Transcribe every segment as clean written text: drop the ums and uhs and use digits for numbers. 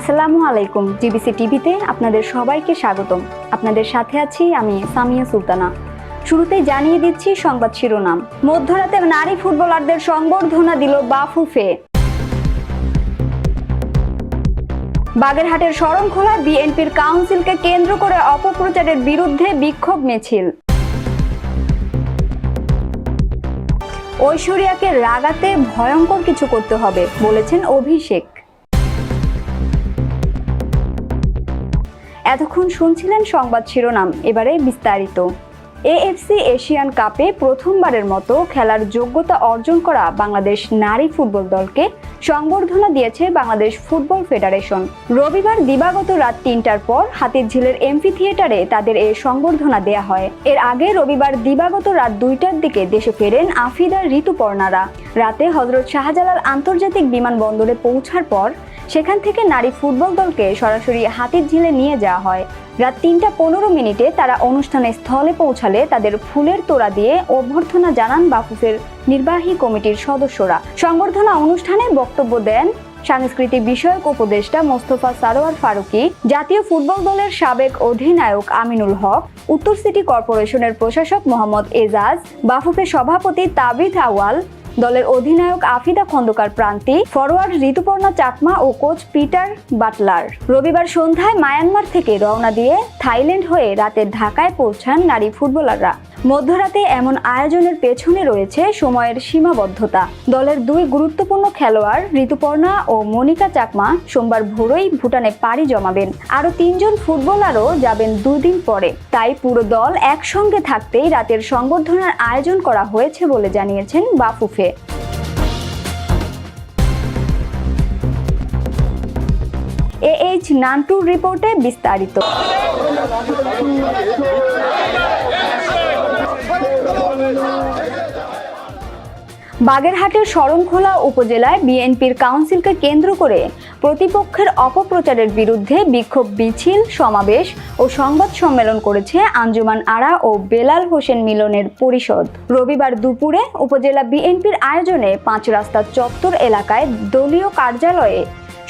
আসসালামু আলাইকুম। জিবিসি টিভিতে আপনাদের সবাইকে স্বাগতম। আপনাদের সাথে আছি আমি সামিয়া সুলতানা। শুরুতেই জানিয়ে দিচ্ছি সংবাদ শিরোনাম। মধ্যরাতে নারী ফুটবলারদের সংবর্ধনা দিল বাফুফে। বাগেরহাটের শরণখোলায় বিএনপির কাউন্সিলকে কেন্দ্র করে অপপ্রচারের বিরুদ্ধে বিক্ষোভ মিছিল। ঐশ্বরিয়াকে রাগাতে ভয়ঙ্কর কিছু করতে হবে বলেছেন অভিষেক। এতক্ষণ শুনছিলেন সংবাদ শিরোনাম, এবারে বিস্তারিত। এএফসি এশিয়ান কাপে প্রথমবারের মতো খেলার যোগ্যতা অর্জন করা বাংলাদেশ নারী ফুটবল দলকে সংবর্ধনা দিয়েছে বাংলাদেশ ফুটবল ফেডারেশন। রবিবার দিবাগত রাত ৩টার পর হাতিরঝিলের এমফি থিয়েটারে তাদের এই সংবর্ধনা দেয়া হয়। এর আগে রবিবার দিবাগত রাত ২টার দিকে দেশে ফেরেন আফিদা ঋতুপর্ণারা। রাতে হযরত শাহজালাল আন্তর্জাতিক বিমানবন্দরে পৌঁছার পর সেখান থেকে নারী ফুটবল দলকে সরাসরি হাতিরঝিলে নিয়ে যাওয়া হয়। রাত ৩টা ১৫ তারা অনুষ্ঠানের স্থলে পৌঁছালে তাদের ফুলের তোড়া দিয়ে অভ্যর্থনা জানান বাফুফের নির্বাহী কমিটির সদস্যরা। সংবর্ধনা অনুষ্ঠানে বক্তব্য দেন সাংস্কৃতিক বিষয়ক উপদেষ্টা মোস্তফা সারোয়ার ফারুকী, জাতীয় ফুটবল দলের সাবেক অধিনায়ক আমিনুল হক, উত্তর সিটি কর্পোরেশনের প্রশাসক মোহাম্মদ এজাজ, বাফুফের সভাপতি তাবিথ আওয়াল, দলের অধিনায়ক আফিদা খন্দকার প্রান্তি, ফরোয়ার্ড ঋতুপর্ণা চাকমা ও কোচ পিটার বাটলার। রবিবার সন্ধ্যায় মায়ানমার থেকে রওনা দিয়ে থাইল্যান্ড হয়ে রাতে ঢাকায় পৌঁছান নারী ফুটবলাররা। মধ্যরাতে এমন আয়োজনের পেছনে রয়েছে সময়ের সীমাবদ্ধতা। দলের দুই গুরুত্বপূর্ণ খেলোয়াড় ঋতুপর্ণা ও মনিকা চাকমা সোমবার ভোরেই ভুটানে পাড়ি জমাবেন। আরও ৩ জন ফুটবলারও যাবেন ২ দিন পরে। তাই পুরো দল একসঙ্গে থাকতেই রাতের সংবর্ধনার আয়োজন করা হয়েছে বলে জানিয়েছেন বাফুফে। এএইচ নান্টুর রিপোর্টে বিস্তারিত। বাগেরহাটের শরণখোলা উপজেলায় বিএনপির কাউন্সিলকে কেন্দ্র করে প্রতিপক্ষের অপপ্রচারের বিরুদ্ধে বিক্ষোভ মিছিল, সমাবেশ ও সংবাদ সম্মেলন করেছে আঞ্জুমান আরা ও বেলাল হোসেন মিলনের পরিষদ। রবিবার দুপুরে উপজেলা বিএনপির আয়োজনে ৫ রাস্তা চত্বর এলাকায় দলীয় কার্যালয়ে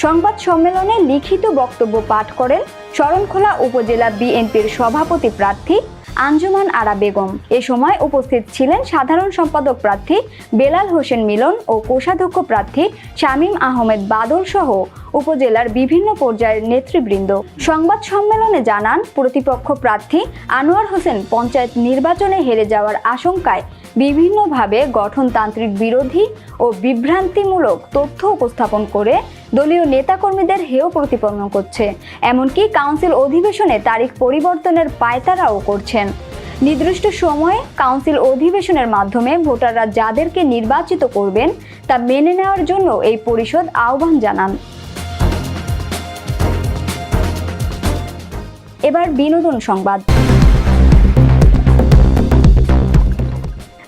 সংবাদ সম্মেলনে লিখিত বক্তব্য পাঠ করেন শরণখোলা উপজেলা বিএনপির সভাপতি প্রার্থী আঞ্জুমান আরা বেগম। এ সময় উপস্থিত ছিলেন সাধারণ সম্পাদক প্রার্থী বেলাল হোসেন মিলন ও কোষাধ্যক্ষ প্রার্থী শামীম আহমেদ বাদল সহ উপজেলার বিভিন্ন পর্যায়ের নেতৃবৃন্দ। সংবাদ সম্মেলনে জানান, প্রতিপক্ষ প্রার্থী আনোয়ার হোসেন পঞ্চায়েত নির্বাচনে হেরে যাওয়ার আশঙ্কায় বিভিন্নভাবে গঠনতান্ত্রিক বিরোধী ও বিভ্রান্তিমূলক তথ্য উপস্থাপন করে দলীয় নেতাকর্মীদের হেয় প্রতিপন্ন করছে। এমনকি কাউন্সিল অধিবেশনে তারিখ পরিবর্তনের পায়তারাও করছেন। নির্দিষ্ট সময়ে কাউন্সিল অধিবেশনের মাধ্যমে ভোটাররা যাদেরকে নির্বাচিত করবেন তা মেনে নেওয়ার জন্য এই পরিষদ আহ্বান জানান। এবার বিনোদন সংবাদ।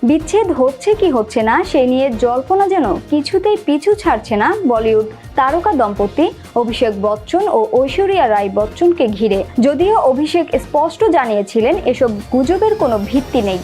বিচ্ছেদ হচ্ছে কি হচ্ছে না সে নিয়ে জল্পনা যেন কিছুতেই পিছু ছাড়ছে না বলিউড তারকা দম্পতি অভিষেক বচ্চন ও ঐশ্বরিয়া রায় বচ্চনকে ঘিরে। যদিও অভিষেক স্পষ্ট জানিয়েছিলেন এসব গুজবের কোনো ভিত্তি নেই,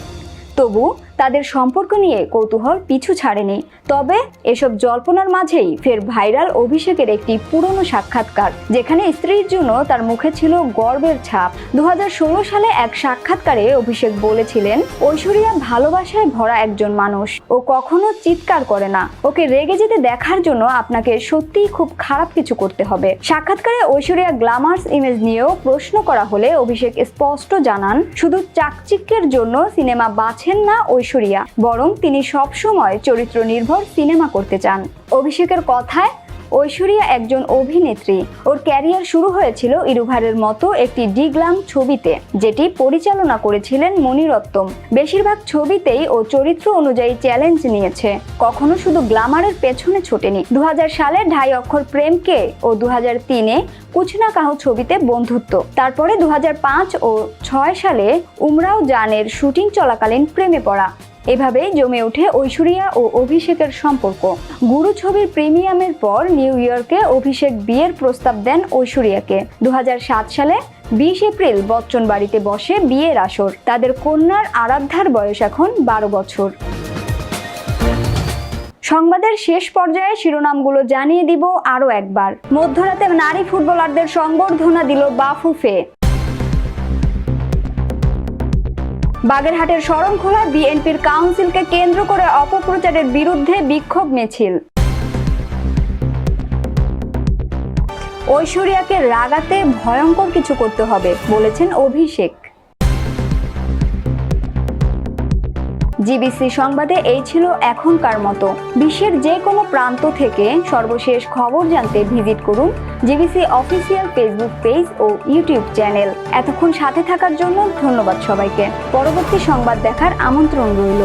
তবু তাদের সম্পর্ক নিয়ে কৌতূহল পিছু ছাড়েনি। তবে এসব জল্পনার মাঝেই ফের ভাইরাল অভিষেকের একটি পুরনো সাক্ষাৎকার, যেখানে স্ত্রীর জন্য তার মুখে ছিল গর্বের ছাপ। ২০১৬ সালে এক সাক্ষাৎকারে অভিষেক বলেছিলেন, ঐশ্বরিয়া ভালোবাসায় ভরা একজন মানুষ, ও কখনো চিৎকার করে না। ওকে রেগে যেতে দেখার জন্য আপনাকে সত্যিই খুব খারাপ কিছু করতে হবে। সাক্ষাৎকারে ঐশ্বরিয়া গ্ল্যামার্স ইমেজ নিয়েও প্রশ্ন করা হলে অভিষেক স্পষ্ট জানান, শুধু চাকচিক্যের জন্য সিনেমা বাছেন না ঐশ্বরিয়া, বরং তিনি সবসময় চরিত্র নির্ভর সিনেমা করতে চান। অভিষেকের কথায়, ঐশ্বরিয়া একজন অভিনেত্রী। ওর ক্যারিয়ার শুরু হয়েছিল ইরুভারের মতো একটি ডিগ্লাম ছবিতে, যেটি পরিচালনা করেছিলেন মণিরত্তম। বেশিরভাগ ছবিতেই ও চরিত্র অনুযায়ী চ্যালেঞ্জ নিয়েছে, কখনো শুধু গ্ল্যামারের পেছনে ছোটেনি। ২০০০ সালে ঢাই অক্ষর প্রেমকে ও ২০০৩-এ কুছ না কাহো ছবিতে বন্ধুত্ব। তারপরে ২০০৫ ও ২০০৬ সালে উমরাও জানের শুটিং চলাকালীন প্রেমে পড়া। এভাবেই জমে ওঠে ঐশ্বরিয়া ও অভিষেকের সম্পর্ক। গুরু ছবির প্রিমিয়ামের পর নিউ ইয়র্কে অভিষেক বিয়ের প্রস্তাব দেন ঐশ্বরিয়াকে। ২০০৭ সালে ২০ এপ্রিল বচ্চন বাড়িতে বসে বিয়ের আসর। তাদের কন্যার আরাধ্যার বয়স এখন ১২ বছর। সংবাদের শেষ পর্যায়ে শিরোনামগুলো জানিয়ে দিব আরও একবার। মধ্যরাতে নারী ফুটবলারদের সংবর্ধনা দিল বাফুফে। বাগেরহাটের শরণখোলায় বিএনপির কাউন্সিলকে কেন্দ্র করে অপপ্রচারের বিরুদ্ধে বিক্ষোভ মিছিল। ঐশ্বরিয়াকে রাগাতে ভয়ঙ্কর কিছু করতে হবে বলেছেন অভিষেক। জিবিসি সংবাদে এই ছিল এখনকার মতো। বিশ্বের যে কোনো প্রান্ত থেকে সর্বশেষ খবর জানতে ভিজিট করুন জিবিসি অফিসিয়াল ফেসবুক পেজ ও ইউটিউব চ্যানেল। এতক্ষণ সাথে থাকার জন্য ধন্যবাদ সবাইকে। পরবর্তী সংবাদ দেখার আমন্ত্রণ রইল।